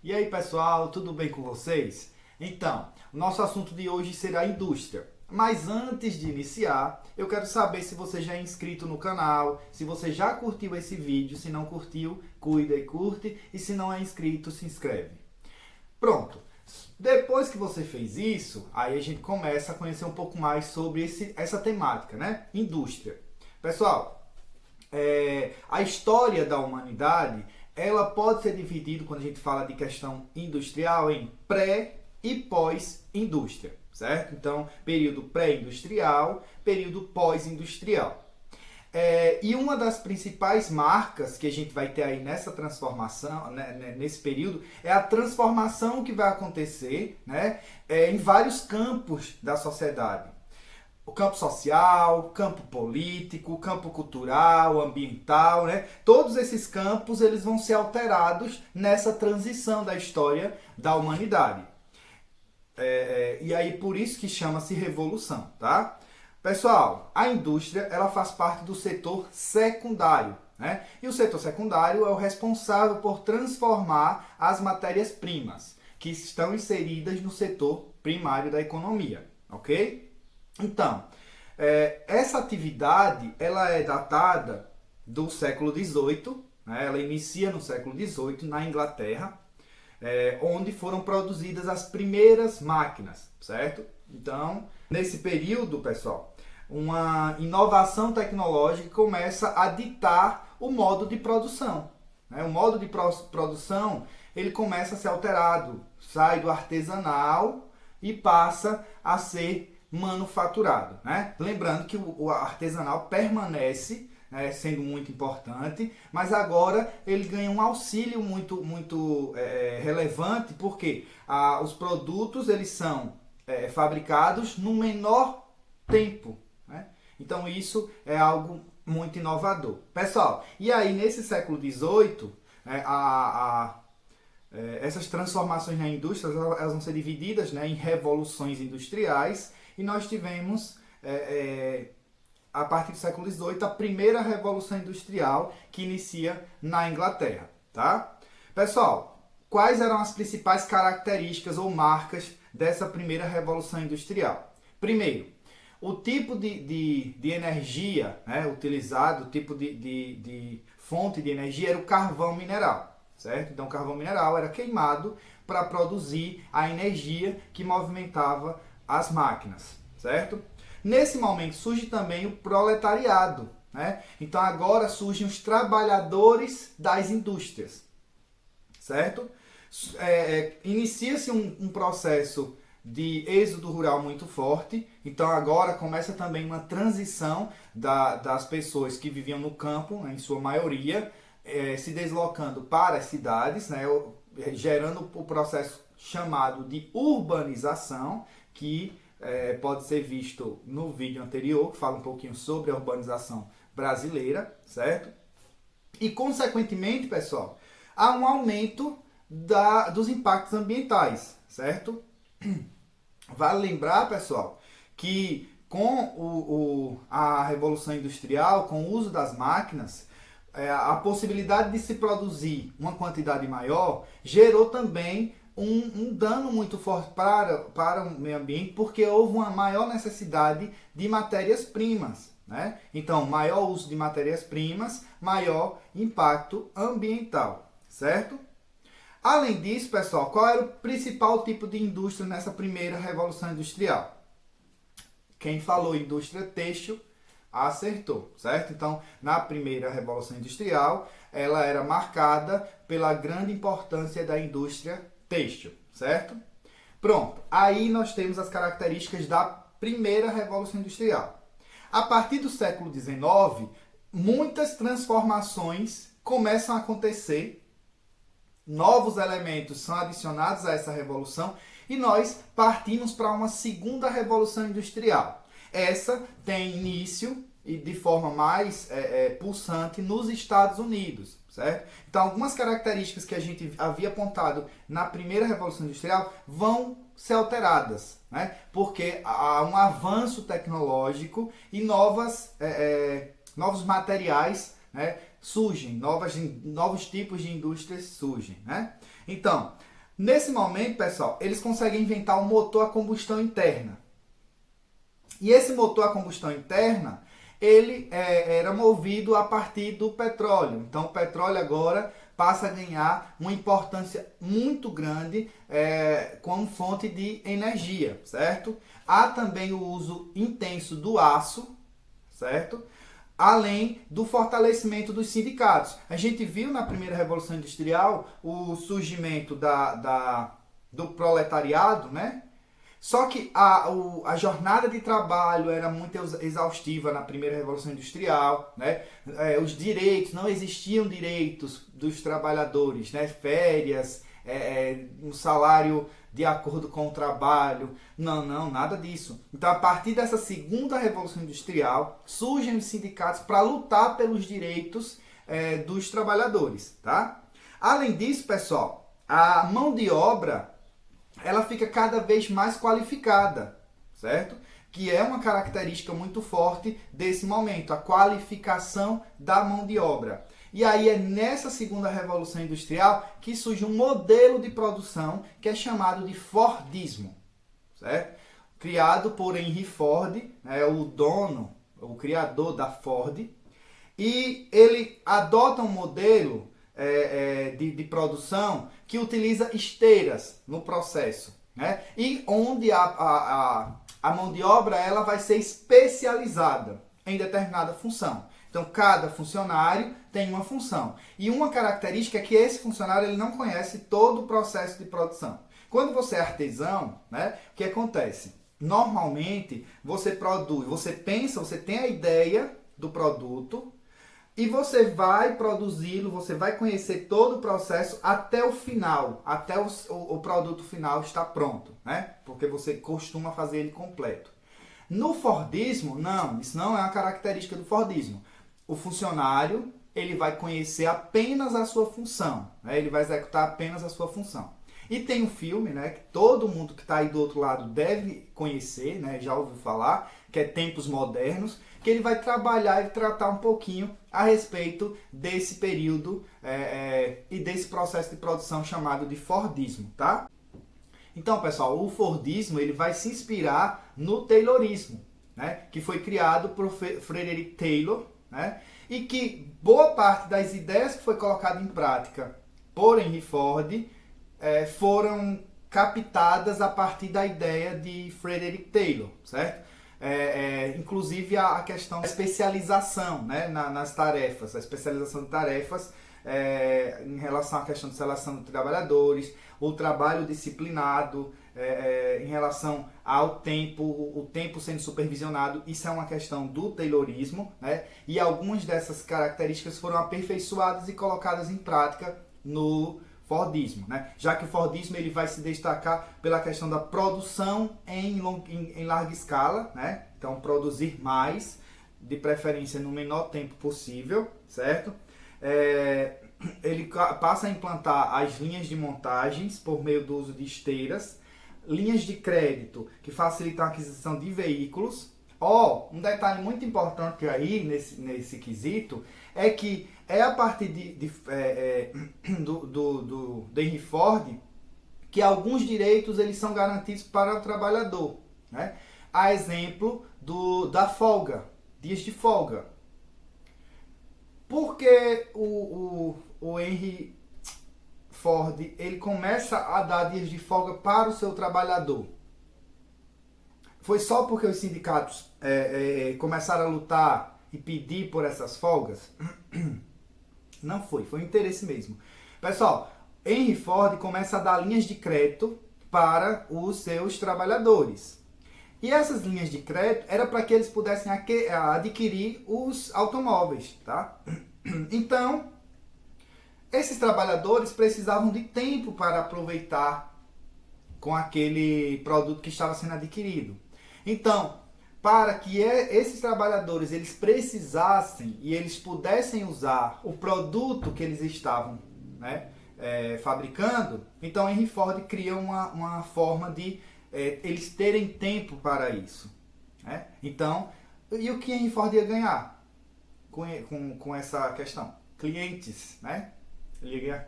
E aí pessoal, tudo bem com vocês? Então, o nosso assunto de hoje será indústria. Mas antes de iniciar, eu quero saber se você já é inscrito no canal, se você já curtiu esse vídeo, se não curtiu, cuida e curte, e se não é inscrito, se inscreve. Pronto. Depois que você fez isso, aí a gente começa a conhecer um pouco mais sobre essa temática, né? Indústria. Pessoal, a história da humanidade, ela pode ser dividida, quando a gente fala de questão industrial, em pré e pós-indústria, certo? Então, período pré-industrial, período pós-industrial. E uma das principais marcas que a gente vai ter aí nessa transformação, né, nesse período, é a transformação que vai acontecer, né, em vários campos da sociedade. O campo social, campo político, campo cultural, ambiental, né? Todos esses campos eles vão ser alterados nessa transição da história da humanidade. E aí por isso que chama-se revolução, tá? Pessoal, a indústria ela faz parte do setor secundário, né? E o setor secundário é o responsável por transformar as matérias-primas que estão inseridas no setor primário da economia, ok? Então, essa atividade ela é datada do século XVIII, né? Ela inicia no século XVIII na Inglaterra, onde foram produzidas as primeiras máquinas, certo? Então, nesse período, pessoal, uma inovação tecnológica começa a ditar o modo de produção, né? O modo de produção ele começa a ser alterado, sai do artesanal e passa a ser manufaturado, né? Lembrando que o artesanal permanece, sendo muito importante, mas agora ele ganha um auxílio muito relevante, porque os produtos eles são fabricados no menor tempo, né? Então isso é algo muito inovador. Pessoal, e aí nesse século XVIII, essas transformações na indústria elas vão ser divididas, né, em revoluções industriais, e nós tivemos a partir do século XVIII, a primeira revolução industrial que inicia na Inglaterra, tá? Pessoal, quais eram as principais características ou marcas dessa primeira revolução industrial? Primeiro, o tipo de energia, né, utilizado, o tipo de fonte de energia era o carvão mineral, certo? Então, o carvão mineral era queimado para produzir a energia que movimentava as máquinas, certo? Nesse momento surge também o proletariado, né? Então agora surgem os trabalhadores das indústrias, certo? Inicia-se um processo de êxodo rural muito forte, então agora começa também uma transição das pessoas que viviam no campo, né, em sua maioria, se deslocando para as cidades, né, gerando o processo chamado de urbanização, que pode ser visto no vídeo anterior, que fala um pouquinho sobre a urbanização brasileira, certo? E, consequentemente, pessoal, há um aumento dos impactos ambientais, certo? Vale lembrar, pessoal, que com a Revolução Industrial, com o uso das máquinas, a possibilidade de se produzir uma quantidade maior gerou também um dano muito forte para o meio ambiente, porque houve uma maior necessidade de matérias-primas, né? Então, maior uso de matérias-primas, maior impacto ambiental, certo? Além disso, pessoal, qual era o principal tipo de indústria nessa primeira revolução industrial? Quem falou indústria têxtil acertou, certo? Então, na primeira revolução industrial, ela era marcada pela grande importância da indústria têxtil, certo? Pronto, aí nós temos as características da primeira revolução industrial. A partir do século XIX, muitas transformações começam a acontecer, novos elementos são adicionados a essa revolução e nós partimos para uma segunda revolução industrial. Essa tem início e de forma mais pulsante nos Estados Unidos, certo? Então, algumas características que a gente havia apontado na primeira Revolução Industrial vão ser alteradas, né? Porque há um avanço tecnológico e novos materiais, né, surgem, novos tipos de indústrias surgem, né? Então, Nesse momento, pessoal, eles conseguem inventar um motor a combustão interna. E esse motor a combustão interna, ele era movido a partir do petróleo. Então, o petróleo agora passa a ganhar uma importância muito grande como fonte de energia, certo? Há também o uso intenso do aço, certo? Além do fortalecimento dos sindicatos. A gente viu na primeira Revolução Industrial o surgimento do proletariado, né? Só que a jornada de trabalho era muito exaustiva na primeira Revolução Industrial, né? Os direitos, não existiam direitos dos trabalhadores, né? Férias, um salário de acordo com o trabalho. Não, nada disso. Então, a partir dessa segunda Revolução Industrial, surgem os sindicatos para lutar pelos direitos dos trabalhadores, tá? Além disso, pessoal, a mão de obra ela fica cada vez mais qualificada, certo? Que é uma característica muito forte desse momento, a qualificação da mão de obra. E aí é nessa segunda revolução industrial que surge um modelo de produção que é chamado de Fordismo, certo? Criado por Henry Ford, o dono, o criador da Ford, e ele adota um modelo de produção que utiliza esteiras no processo, né? E onde a mão de obra ela vai ser especializada em determinada função. Então, cada funcionário tem uma função. E uma característica é que esse funcionário ele não conhece todo o processo de produção. Quando você é artesão, né, o que acontece? Normalmente, você produz, você pensa, você tem a ideia do produto, e você vai produzi-lo, você vai conhecer todo o processo até o final, até o produto final estar pronto, né? Porque você costuma fazer ele completo. No Fordismo, não, isso não é uma característica do Fordismo. O funcionário, ele vai conhecer apenas a sua função, né? Ele vai executar apenas a sua função. E tem um filme, né, que todo mundo que está aí do outro lado deve conhecer, né, já ouviu falar, que é Tempos Modernos, que ele vai trabalhar e tratar um pouquinho a respeito desse período e desse processo de produção chamado de Fordismo, tá? Então, pessoal, o Fordismo ele vai se inspirar no Taylorismo, né, que foi criado por Frederick Taylor, né, e que boa parte das ideias que foi colocada em prática por Henry Ford foram captadas a partir da ideia de Frederick Taylor, certo? Inclusive a questão da especialização, né, nas tarefas, a especialização de tarefas em relação à questão de seleção de trabalhadores, o trabalho disciplinado em relação ao tempo, o tempo sendo supervisionado, isso é uma questão do Taylorismo, né? E algumas dessas características foram aperfeiçoadas e colocadas em prática no Fordismo, né? Já que o Fordismo ele vai se destacar pela questão da produção em larga escala, né? Então produzir mais, de preferência no menor tempo possível, certo? Ele passa a implantar as linhas de montagens por meio do uso de esteiras, linhas de crédito que facilitam a aquisição de veículos. Um detalhe muito importante aí nesse quesito é que a partir do Henry Ford que alguns direitos eles são garantidos para o trabalhador, né? A exemplo da folga, dias de folga. Porque o Henry Ford ele começa a dar dias de folga para o seu trabalhador? Foi só porque os sindicatos começaram a lutar e pedir por essas folgas? Não foi um interesse mesmo. Pessoal, Henry Ford começa a dar linhas de crédito para os seus trabalhadores. E essas linhas de crédito era para que eles pudessem adquirir os automóveis, tá? Então, esses trabalhadores precisavam de tempo para aproveitar com aquele produto que estava sendo adquirido. Então, para que esses trabalhadores eles precisassem e eles pudessem usar o produto que eles estavam, né, fabricando, então Henry Ford cria uma forma de eles terem tempo para isso, né? Então, e o que Henry Ford ia ganhar com essa questão? Clientes, né? Ele ia ganhar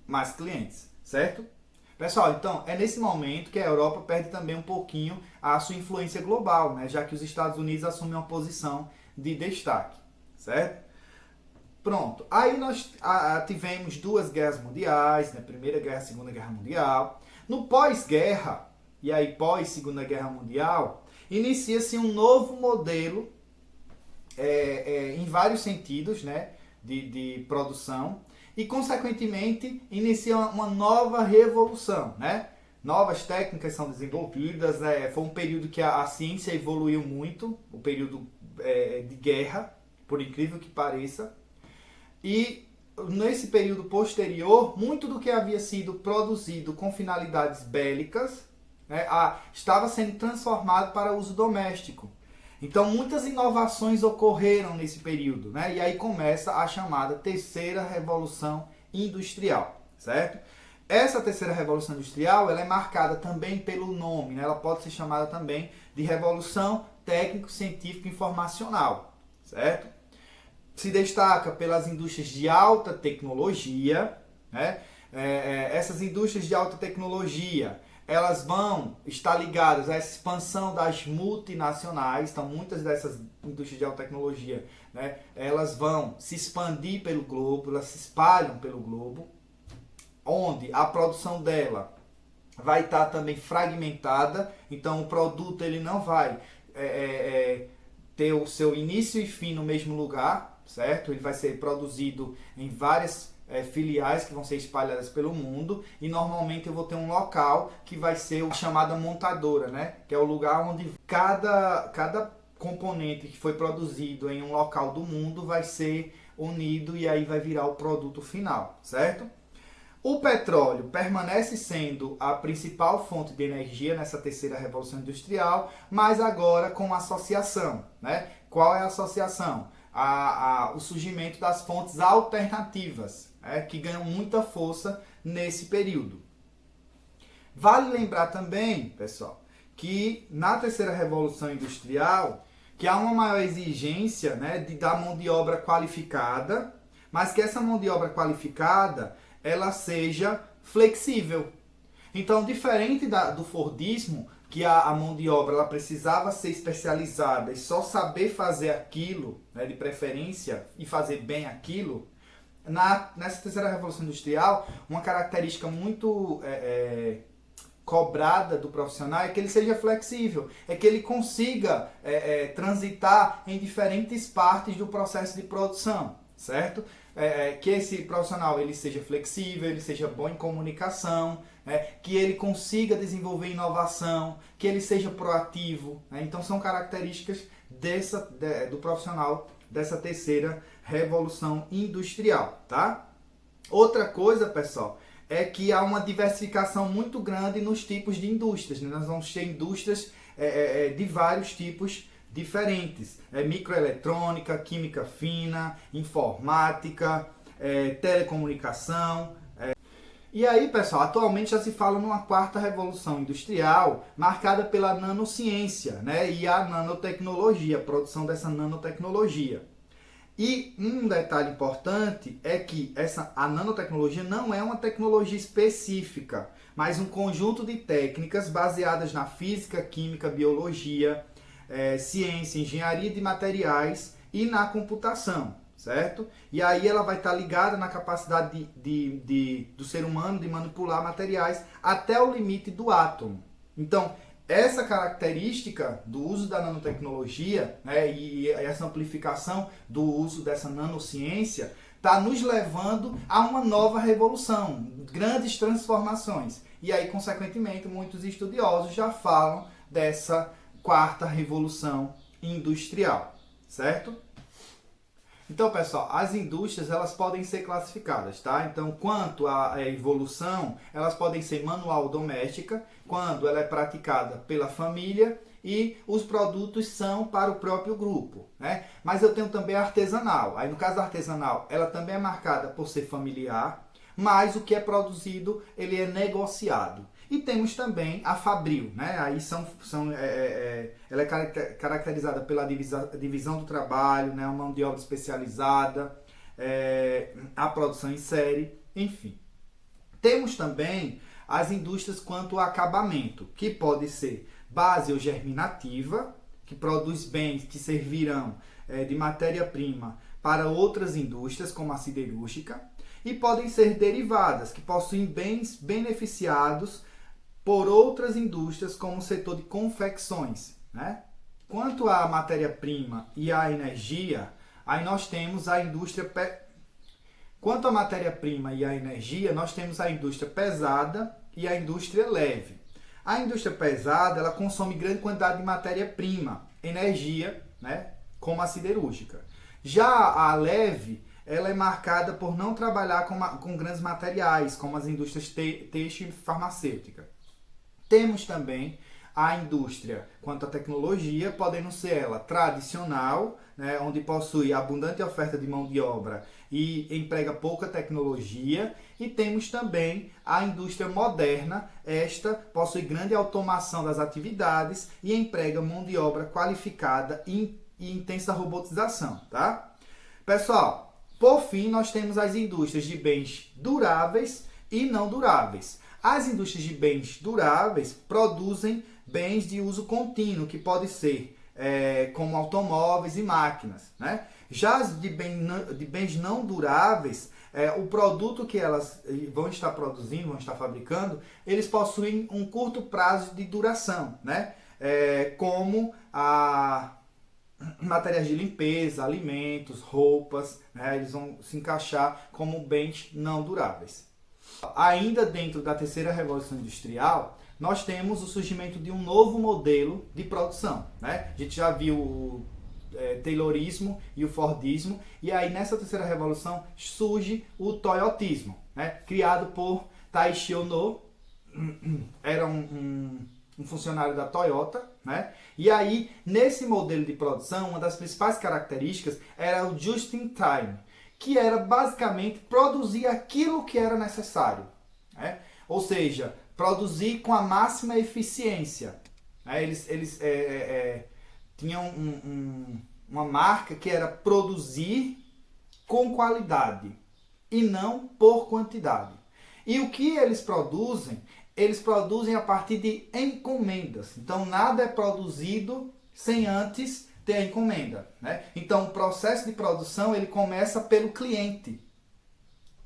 mais clientes, certo? Pessoal, então é nesse momento que a Europa perde também um pouquinho a sua influência global, né? Já que os Estados Unidos assumem uma posição de destaque, certo? Pronto, aí nós tivemos duas guerras mundiais, né? Primeira Guerra, Segunda Guerra Mundial. No pós-guerra, e aí pós-Segunda Guerra Mundial, inicia-se um novo modelo em vários sentidos, né? de produção, e, consequentemente, inicia uma nova revolução, né? Novas técnicas são desenvolvidas, né? Foi um período que a ciência evoluiu muito, o período de guerra, por incrível que pareça. E, nesse período posterior, muito do que havia sido produzido com finalidades bélicas, né, estava sendo transformado para uso doméstico. Então, muitas inovações ocorreram nesse período, né? E aí começa a chamada Terceira Revolução Industrial, certo? Essa Terceira Revolução Industrial, ela é marcada também pelo nome, né? Ela pode ser chamada também de Revolução Técnico-Científico-Informacional, certo? Se destaca pelas indústrias de alta tecnologia, né? Essas indústrias de alta tecnologia, elas vão estar ligadas a essa expansão das multinacionais. Então, muitas dessas indústrias de alta tecnologia, né, elas vão se expandir pelo globo, elas se espalham pelo globo, onde a produção dela vai estar também fragmentada. Então, o produto ele não vai ter o seu início e fim no mesmo lugar, certo? Ele vai ser produzido em várias filiais que vão ser espalhadas pelo mundo, e normalmente eu vou ter um local que vai ser o chamada montadora, né? Que é o lugar onde cada componente que foi produzido em um local do mundo vai ser unido e aí vai virar o produto final, certo? O petróleo permanece sendo a principal fonte de energia nessa terceira revolução industrial, mas agora com uma associação, né? Qual é a associação? O surgimento das fontes alternativas, que ganham muita força nesse período. Vale lembrar também, pessoal, que na terceira revolução industrial, que há uma maior exigência, né, da mão de obra qualificada, mas que essa mão de obra qualificada ela seja flexível. Então, diferente do Fordismo, que a mão de obra ela precisava ser especializada e só saber fazer aquilo, né, de preferência, e fazer bem aquilo, nessa terceira revolução industrial, uma característica muito cobrada do profissional é que ele seja flexível, é que ele consiga transitar em diferentes partes do processo de produção, certo? Que esse profissional ele seja flexível, ele seja bom em comunicação, que ele consiga desenvolver inovação, que ele seja proativo, né? Então são características do profissional dessa terceira revolução industrial, tá? Outra coisa, pessoal, é que há uma diversificação muito grande nos tipos de indústrias, né? Nós vamos ter indústrias de vários tipos diferentes, microeletrônica, química fina, informática, telecomunicação. E aí, pessoal, atualmente já se fala numa quarta revolução industrial marcada pela nanociência, né, e a nanotecnologia, a produção dessa nanotecnologia. E um detalhe importante é que a nanotecnologia não é uma tecnologia específica, mas um conjunto de técnicas baseadas na física, química, biologia, ciência, engenharia de materiais e na computação, certo? E aí ela vai estar ligada na capacidade do ser humano de manipular materiais até o limite do átomo. Então, essa característica do uso da nanotecnologia, né, e essa amplificação do uso dessa nanociência está nos levando a uma nova revolução, grandes transformações. E aí, consequentemente, muitos estudiosos já falam dessa quarta revolução industrial, certo? Então, pessoal, as indústrias elas podem ser classificadas, tá? Então, quanto à evolução, elas podem ser manual ou doméstica, quando ela é praticada pela família e os produtos são para o próprio grupo, né? Mas eu tenho também a artesanal. Aí, no caso da artesanal, ela também é marcada por ser familiar, mas o que é produzido, ele é negociado. E temos também a fabril, né? Aí ela é caracterizada pela divisão do trabalho, né? Uma mão de obra especializada, a produção em série, enfim. Temos também as indústrias quanto ao acabamento, que pode ser base ou germinativa, que produz bens que servirão de matéria-prima para outras indústrias, como a siderúrgica, e podem ser derivadas, que possuem bens beneficiados por outras indústrias, como o setor de confecções, né? Quanto à matéria-prima e à energia, aí nós temos a indústria... Quanto à matéria-prima e à energia, nós temos a indústria pesada e a indústria leve. A indústria pesada, ela consome grande quantidade de matéria-prima, energia, né, como a siderúrgica. Já a leve, ela é marcada por não trabalhar com grandes materiais, como as indústrias têxtil e farmacêutica. Temos também a indústria quanto à tecnologia, podendo ser ela tradicional, né, onde possui abundante oferta de mão de obra e emprega pouca tecnologia, e temos também a indústria moderna, esta possui grande automação das atividades e emprega mão de obra qualificada e intensa robotização, tá? Pessoal, por fim, nós temos as indústrias de bens duráveis e não duráveis. As indústrias de bens duráveis produzem bens de uso contínuo, que pode ser como automóveis e máquinas, né? Já as de bens não duráveis, o produto que elas vão estar produzindo, vão estar fabricando, eles possuem um curto prazo de duração, né? Como materiais de limpeza, alimentos, roupas, né? Eles vão se encaixar como bens não duráveis. Ainda dentro da terceira revolução industrial, nós temos o surgimento de um novo modelo de produção, né? A gente já viu o Taylorismo e o Fordismo, e aí nessa terceira revolução surge o Toyotismo, né? Criado por Taishi Ono, era um funcionário da Toyota, né? E aí, nesse modelo de produção, uma das principais características era o just in time, que era basicamente produzir aquilo que era necessário, né? Ou seja, produzir com a máxima eficiência, né? Eles tinham uma marca que era produzir com qualidade e não por quantidade. E o que eles produzem? Eles produzem a partir de encomendas. Então, nada é produzido sem antes ter a encomenda, né? Então, o processo de produção ele começa pelo cliente.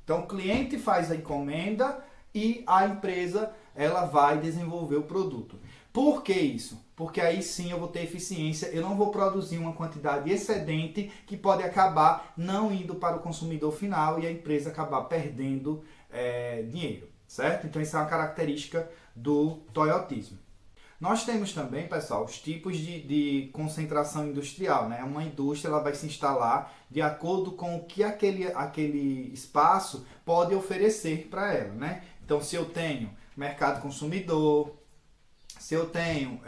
Então, o cliente faz a encomenda e a empresa ela vai desenvolver o produto. Por que isso? Porque aí sim eu vou ter eficiência, eu não vou produzir uma quantidade excedente que pode acabar não indo para o consumidor final e a empresa acabar perdendo dinheiro, certo? Então, isso é uma característica do toyotismo. Nós temos também, pessoal, os tipos de concentração industrial, né? Uma indústria ela vai se instalar de acordo com o que aquele espaço pode oferecer para ela, né? Então, se eu tenho mercado consumidor, se eu tenho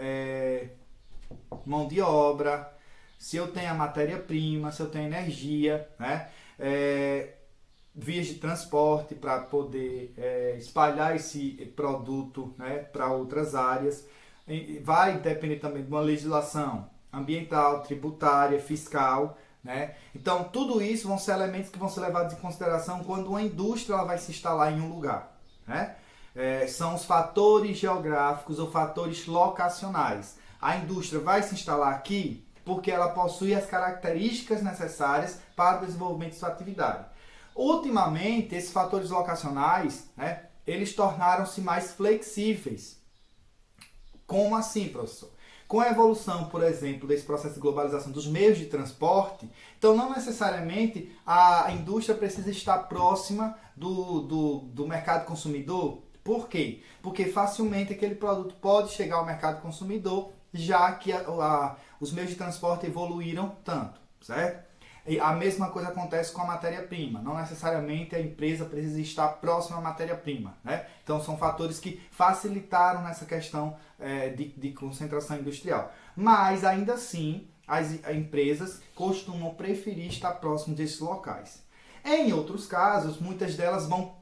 mão de obra, se eu tenho a matéria-prima, se eu tenho energia, né? Vias de transporte para poder espalhar esse produto, né, para outras áreas. Vai depender também de uma legislação ambiental, tributária, fiscal, né? Então, tudo isso vão ser elementos que vão ser levados em consideração quando uma indústria ela vai se instalar em um lugar, né? São os fatores geográficos ou fatores locacionais. A indústria vai se instalar aqui porque ela possui as características necessárias para o desenvolvimento de sua atividade. Ultimamente, esses fatores locacionais, né, eles tornaram-se mais flexíveis. Como assim, professor? Com a evolução, por exemplo, desse processo de globalização dos meios de transporte, então não necessariamente a indústria precisa estar próxima do mercado consumidor. Por quê? Porque facilmente aquele produto pode chegar ao mercado consumidor, já que os meios de transporte evoluíram tanto, certo? E a mesma coisa acontece com a matéria-prima. Não necessariamente a empresa precisa estar próxima à matéria-prima, né? Então são fatores que facilitaram nessa questão de concentração industrial. Mas ainda assim, as empresas costumam preferir estar próximo desses locais. Em outros casos, muitas delas vão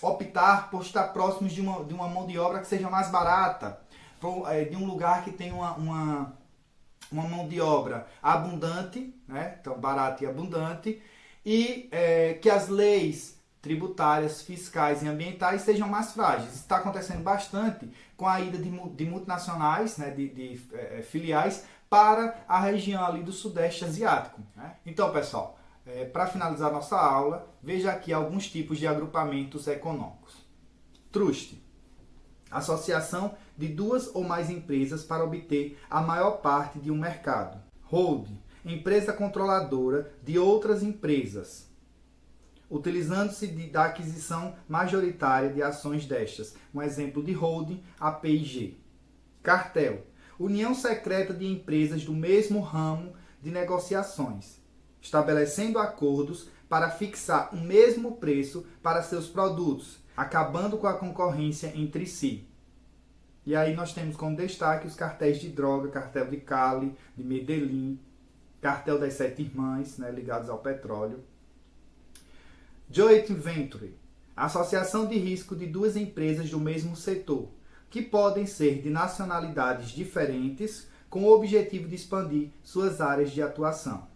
optar por estar próximos de uma mão de obra que seja mais barata, de um lugar que tenha uma mão de obra abundante, né? Então barata e abundante, e que as leis tributárias, fiscais e ambientais sejam mais frágeis. Isso está acontecendo bastante com a ida de multinacionais, né, de filiais, para a região ali do Sudeste Asiático. Né? Então, pessoal, para finalizar nossa aula, veja aqui alguns tipos de agrupamentos econômicos. Trust. Associação de duas ou mais empresas para obter a maior parte de um mercado. Holding. Empresa controladora de outras empresas, utilizando-se da aquisição majoritária de ações destas. Um exemplo de holding, a P&G. Cartel. União secreta de empresas do mesmo ramo de negociações, estabelecendo acordos para fixar o mesmo preço para seus produtos, acabando com a concorrência entre si. E aí nós temos como destaque os cartéis de droga, cartel de Cali, de Medellín, cartel das Sete Irmãs, né, ligados ao petróleo. Joint Venture, associação de risco de duas empresas do mesmo setor, que podem ser de nacionalidades diferentes, com o objetivo de expandir suas áreas de atuação.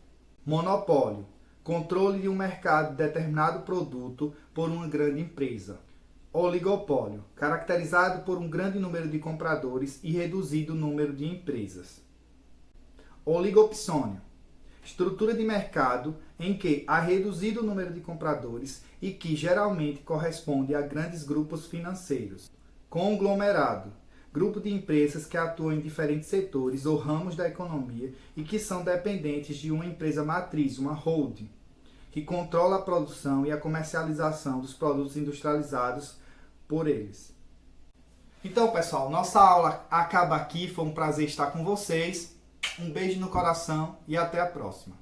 Monopólio, controle de um mercado de determinado produto por uma grande empresa. Oligopólio, caracterizado por um grande número de compradores e reduzido número de empresas. Oligopsônio, estrutura de mercado em que há reduzido número de compradores e que geralmente corresponde a grandes grupos financeiros. Conglomerado, grupo de empresas que atuam em diferentes setores ou ramos da economia e que são dependentes de uma empresa matriz, uma holding, que controla a produção e a comercialização dos produtos industrializados por eles. Então, pessoal, nossa aula acaba aqui. Foi um prazer estar com vocês. Um beijo no coração e até a próxima.